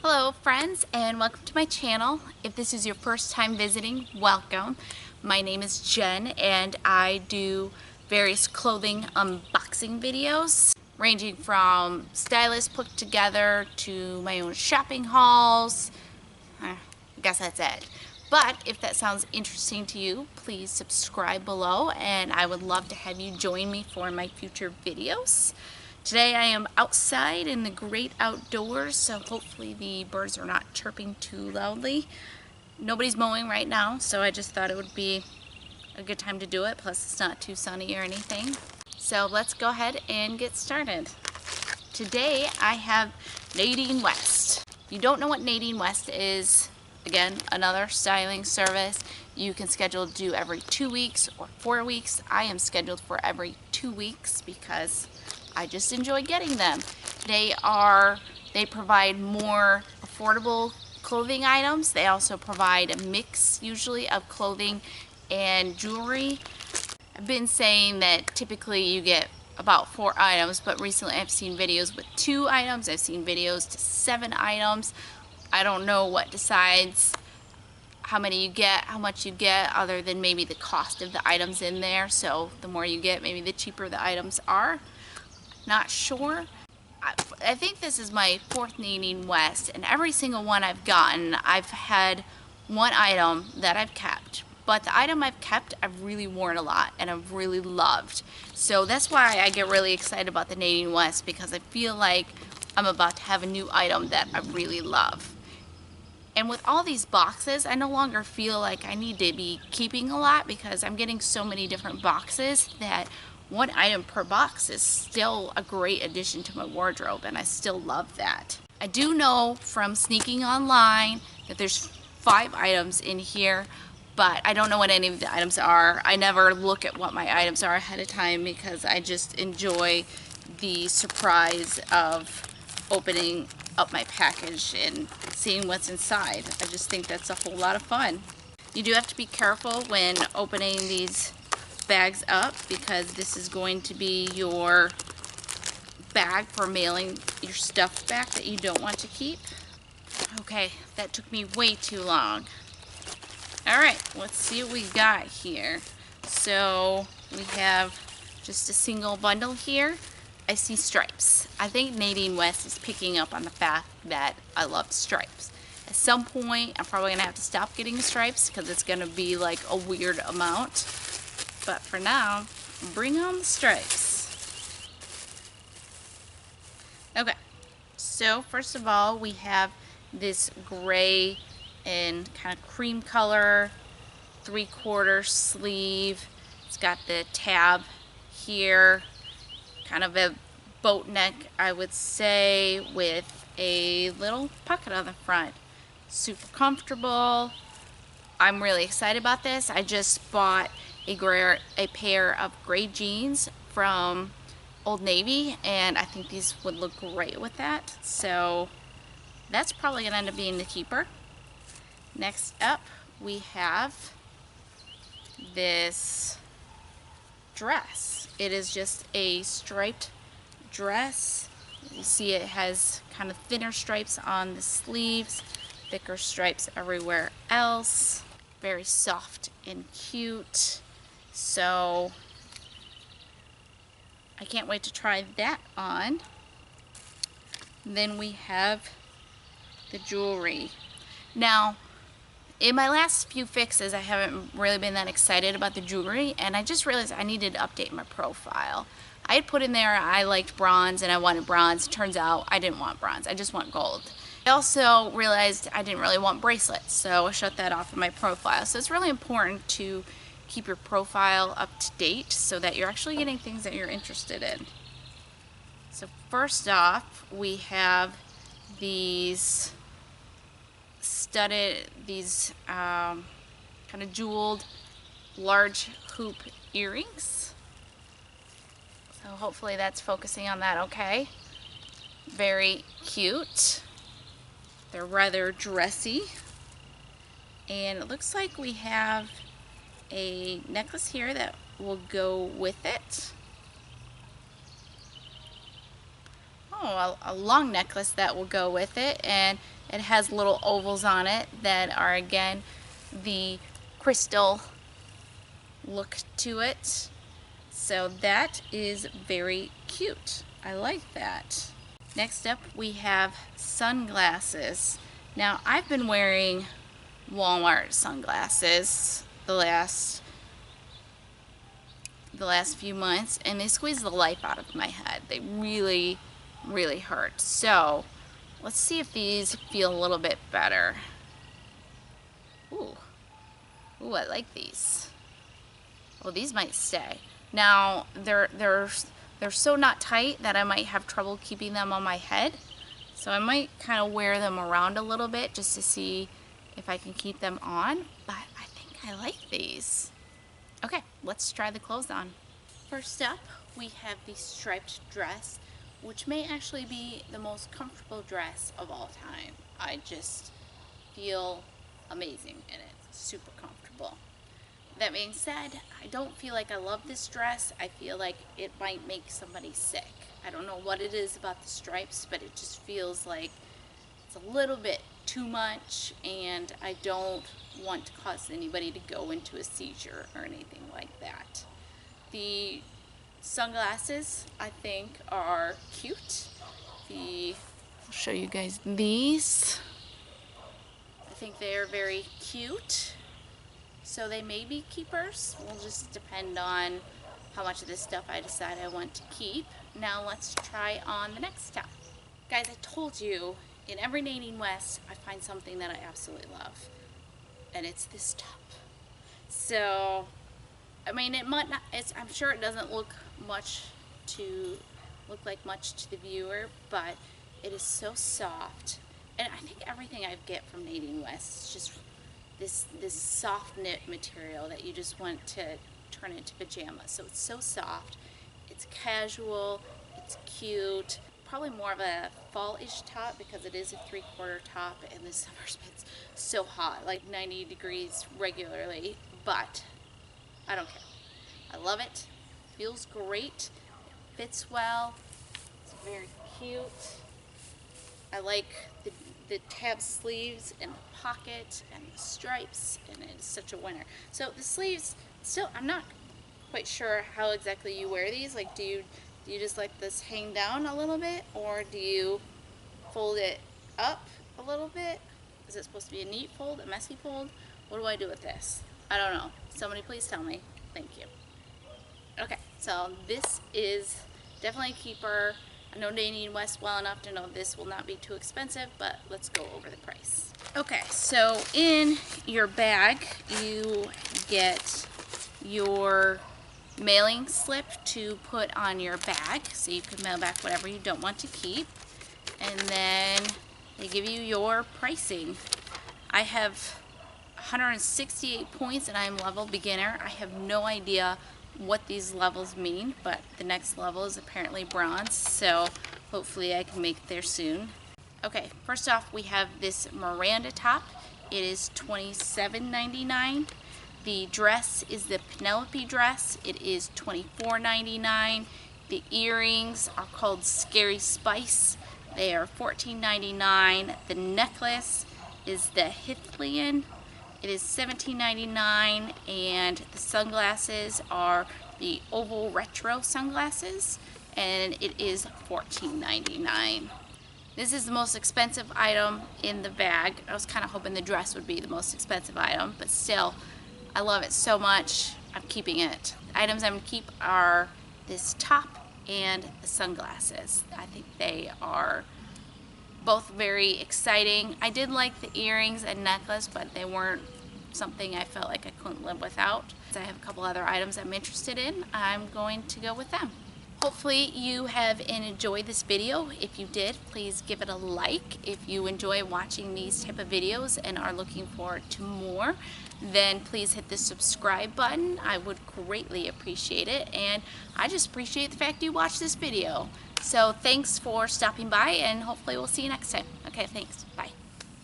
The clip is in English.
Hello friends, and welcome to my channel. If this is your first time visiting, welcome. My name is Jen and I do various clothing unboxing videos ranging from stylists put together to my own shopping hauls. I guess that's it. But if that sounds interesting to you, please subscribe below and I would love to have you join me for my future videos. Today I am outside in the great outdoors, so hopefully the birds are not chirping too loudly. Nobody's mowing right now, so I just thought it would be a good time to do it, plus it's not too sunny or anything. So let's go ahead and get started. Today I have Nadine West. If you don't know what Nadine West is, again, another styling service. You can schedule to do every 2 weeks or 4 weeks. I am scheduled for every 2 weeks because I just enjoy getting them. They provide more affordable clothing items. They also provide a mix usually of clothing and jewelry. I've been saying that typically you get about 4 items, but recently I've seen videos with 2 items. I've seen videos to 7 items. I don't know what decides how many you get, how much you get, other than maybe the cost of the items in there. So the more you get, maybe the cheaper the items are. Not sure. I think this is my 4th Nadine West, and every single one I've gotten, I've had one item that I've kept. But the item I've kept, I've really worn a lot, and I've really loved. So that's why I get really excited about the Nadine West, because I feel like I'm about to have a new item that I really love. And with all these boxes, I no longer feel like I need to be keeping a lot, because I'm getting so many different boxes that one item per box is still a great addition to my wardrobe, and I still love that. I do know from sneaking online that there's 5 items in here, but I don't know what any of the items are. I never look at what my items are ahead of time because I just enjoy the surprise of opening up my package and seeing what's inside. I just think that's a whole lot of fun. You do have to be careful when opening these bags up, because this is going to be your bag for mailing your stuff back that you don't want to keep. Okay, that took me way too long. Alright, let's see what we got here. So we have just a single bundle here. I see stripes. I think Nadine West is picking up on the fact that I love stripes. At some point I'm probably gonna have to stop getting stripes because it's gonna be like a weird amount. But for now, bring on the stripes. Okay, so first of all, we have this gray and kind of cream color 3/4 sleeve. It's got the tab here, kind of a boat neck, I would say, with a little pocket on the front. Super comfortable. I'm really excited about this. I just bought a pair of gray jeans from Old Navy, and I think these would look great with that. So that's probably going to end up being the keeper. Next up, we have this dress. It is just a striped dress. You see it has kind of thinner stripes on the sleeves, thicker stripes everywhere else. Very soft and cute. So I can't wait to try that on. Then we have the jewelry. Now, in my last few fixes, I haven't really been that excited about the jewelry, and I just realized I needed to update my profile. I had put in there I liked bronze and I wanted bronze. Turns out I didn't want bronze, I just want gold. I also realized I didn't really want bracelets, so I shut that off of my profile. So it's really important to keep your profile up to date so that you're actually getting things that you're interested in. So first off, we have these studded, kind of jeweled large hoop earrings. So hopefully that's focusing on that okay. Very cute. They're rather dressy. And it looks like we have a necklace here that will go with it. Oh, a long necklace that will go with it, and It has little ovals on it that are, again, the crystal look to it. So that is very cute. I like that. Next up, we have sunglasses. Now, I've been wearing Walmart sunglasses the last few months, and they squeeze the life out of my head. They really, really hurt. So let's see if these feel a little bit better. Ooh, I like these. Well, these might stay. Now they're so not tight that I might have trouble keeping them on my head. So I might kind of wear them around a little bit just to see if I can keep them on. But I think I like these. Okay, let's try the clothes on. First up, we have the striped dress, which may actually be the most comfortable dress of all time. I just feel amazing in it. Super comfortable. That being said, I don't feel like I love this dress. I feel like it might make somebody sick. I don't know what it is about the stripes, but it just feels like it's a little bit too much, and I don't want to cause anybody to go into a seizure or anything like that. The sunglasses, I think, are cute. I'll show you guys these. I think they are very cute. So they may be keepers. Will just depend on how much of this stuff I decide I want to keep. Now let's try on the next top. Guys, I told you, in every Nadine West, I find something that I absolutely love. And it's this top. So, I mean, it might not, I'm sure it doesn't look like much to the viewer, but it is so soft. And I think everything I get from Nadine West is just this soft knit material that you just want to turn into pajamas. So it's so soft, it's casual, it's cute. Probably more of a fall-ish top because it is a 3/4 top, and this summer's been so hot, like 90 degrees regularly, but I don't care. I love it. Feels great. It fits well. It's very cute. I like the tab sleeves and the pocket and the stripes, and it's such a winner. So the sleeves, still, I'm not quite sure how exactly you wear these. Like, do you just let this hang down a little bit, or do you fold it up a little bit? Is it supposed to be a neat fold, a messy fold? What do I do with this? I don't know. Somebody please tell me. Thank you. Okay, so this is definitely a keeper. I know Nadine West well enough to know this will not be too expensive, but let's go over the price. Okay, so in your bag, you get your mailing slip to put on your bag, so you can mail back whatever you don't want to keep. And then they give you your pricing. I have 168 points and I'm level beginner. I have no idea what these levels mean, but the next level is apparently bronze, so hopefully I can make it there soon. Okay, first off, we have this Miranda top. It is $27.99. The dress is the Penelope dress. It is $24.99. The earrings are called Scary Spice. They are $14.99. The necklace is the Hitlian. It is $17.99, and the sunglasses are the Oval Retro sunglasses, and it is $14.99. This is the most expensive item in the bag. I was kind of hoping the dress would be the most expensive item, but still, I love it so much, I'm keeping it. The items I'm going to keep are this top and the sunglasses. I think they are both very exciting. I did like the earrings and necklace, but they weren't something I felt like I couldn't live without. I have a couple other items I'm interested in. I'm going to go with them. Hopefully you have enjoyed this video. If you did, please give it a like. If you enjoy watching these type of videos and are looking forward to more, then please hit the subscribe button. I would greatly appreciate it, and I just appreciate the fact you watched this video. So thanks for stopping by, and hopefully we'll see you next time. Okay, thanks. Bye.